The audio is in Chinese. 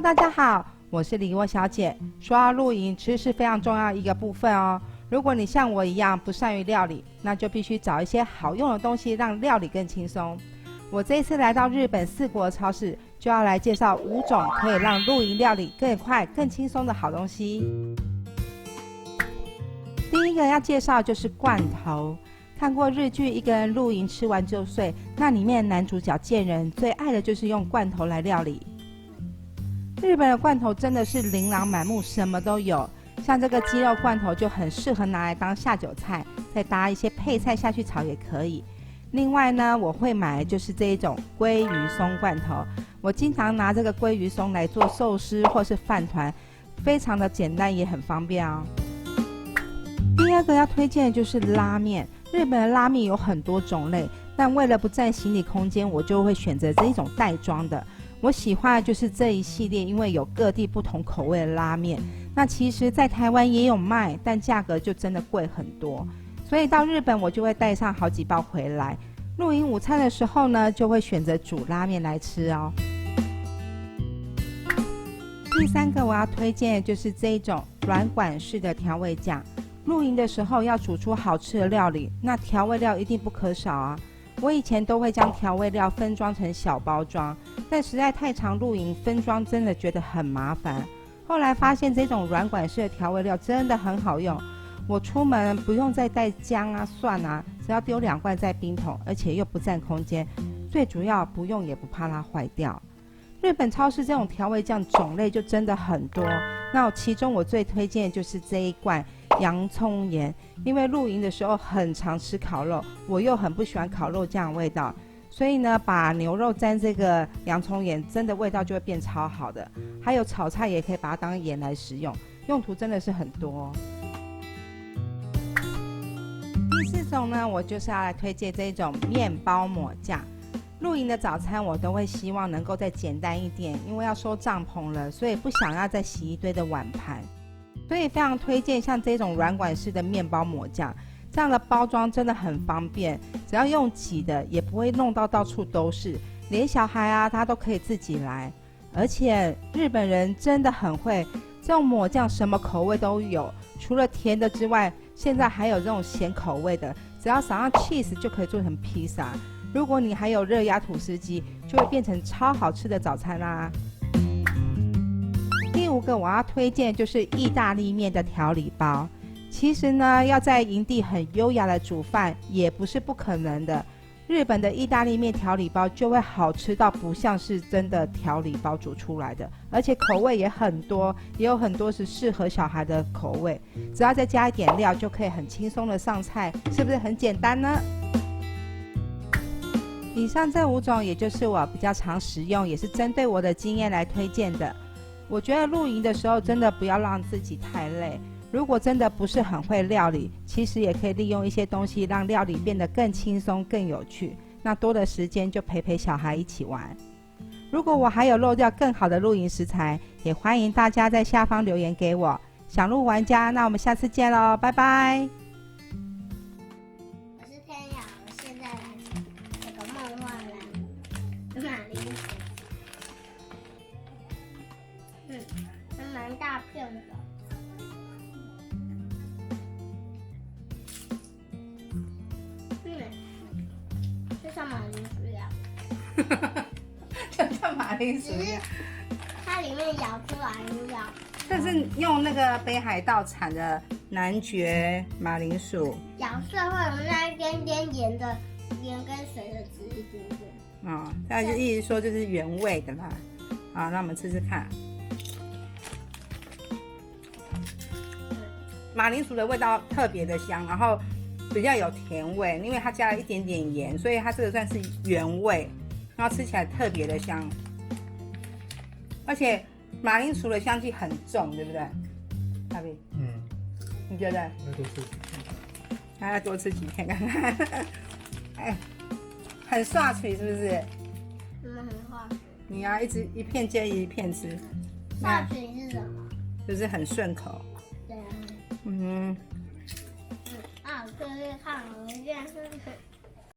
大家好，我是李沃小姐。说到露营，吃是非常重要一个部分哦。如果你像我一样不善于料理，那就必须找一些好用的东西，让料理更轻松。我这一次来到日本四国超市，就要来介绍5种可以让露营料理更快、更轻松的好东西。第一个要介绍就是罐头。看过日剧《一个人露营吃完就睡》，那里面男主角健人最爱的就是用罐头来料理。日本的罐头真的是琳琅满目，什么都有。像这个鸡肉罐头就很适合拿来当下酒菜，再搭一些配菜下去炒也可以。另外呢，我会买的就是这一种鲑鱼松罐头，我经常拿这个鲑鱼松来做寿司或是饭团，非常的简单也很方便哦。第二个要推荐的就是拉面。日本的拉面有很多种类，但为了不占行李空间，我就会选择这一种袋装的。我喜欢的就是这一系列，因为有各地不同口味的拉面。那其实在台湾也有卖，但价格就真的贵很多。所以到日本我就会带上好几包回来。露营午餐的时候呢，就会选择煮拉面来吃哦。第三个我要推荐的就是这一种软管式的调味酱。露营的时候要煮出好吃的料理，那调味料一定不可少啊。我以前都会将调味料分装成小包装，但实在太常露营，分装真的觉得很麻烦。后来发现这种软管式的调味料真的很好用，我出门不用再带姜啊、蒜啊，只要丢2罐在冰桶，而且又不占空间，最主要不用也不怕它坏掉。日本超市这种调味酱种类就真的很多，那其中我最推荐的就是这一罐洋葱盐，因为露营的时候很常吃烤肉，我又很不喜欢烤肉酱的味道，所以呢，把牛肉沾这个洋葱盐，真的味道就会变超好的。还有炒菜也可以把它当盐来食用，用途真的是很多。第4种呢，我就是要来推荐这种面包抹酱。露营的早餐我都会希望能够再简单一点，因为要收帐篷了，所以不想要再洗一堆的碗盘，所以非常推荐像这种软管式的面包抹酱，这样的包装真的很方便，只要用挤的也不会弄到到处都是，连小孩啊他都可以自己来。而且日本人真的很会，这种抹酱什么口味都有，除了甜的之外，现在还有这种咸口味的，只要撒上 cheese 就可以做成披萨。如果你还有热压吐司机，就会变成超好吃的早餐啦。第5个我要推荐就是意大利面的调理包。其实呢，要在营地很优雅的煮饭也不是不可能的。日本的意大利面调理包就会好吃到不像是真的调理包煮出来的，而且口味也很多，也有很多是适合小孩的口味，只要再加一点料就可以很轻松的上菜，是不是很简单呢？以上这5种也就是我比较常使用，也是针对我的经验来推荐的。我觉得露营的时候真的不要让自己太累，如果真的不是很会料理，其实也可以利用一些东西让料理变得更轻松更有趣，那多的时间就陪小孩一起玩。如果我还有漏掉更好的露营食材，也欢迎大家在下方留言给我。想露玩家，那我们下次见咯，拜拜。我是天雅，我现在来这个梦幻蓝马铃薯，还蛮大片的。就像马铃薯一样，就像马铃薯一样，它里面咬出来一样。但是用那个北海道产的男爵马铃薯，咬碎会有那一点点盐跟水的汁一点点。哦，那就意思说就是原味的啦。好，那我们吃吃看。马铃薯的味道特别的香，然后比较有甜味，因为它加了一点点盐，所以它这个算是原味，然后吃起来特别的香，而且马铃薯的香气很重，对不对？大比，你觉得？要多吃几片看看。哎，很刷嘴是不是？很化学。你要一片接一片吃。化学是什么？就是很顺口。对啊。嗯。啊，这是看我们现在是。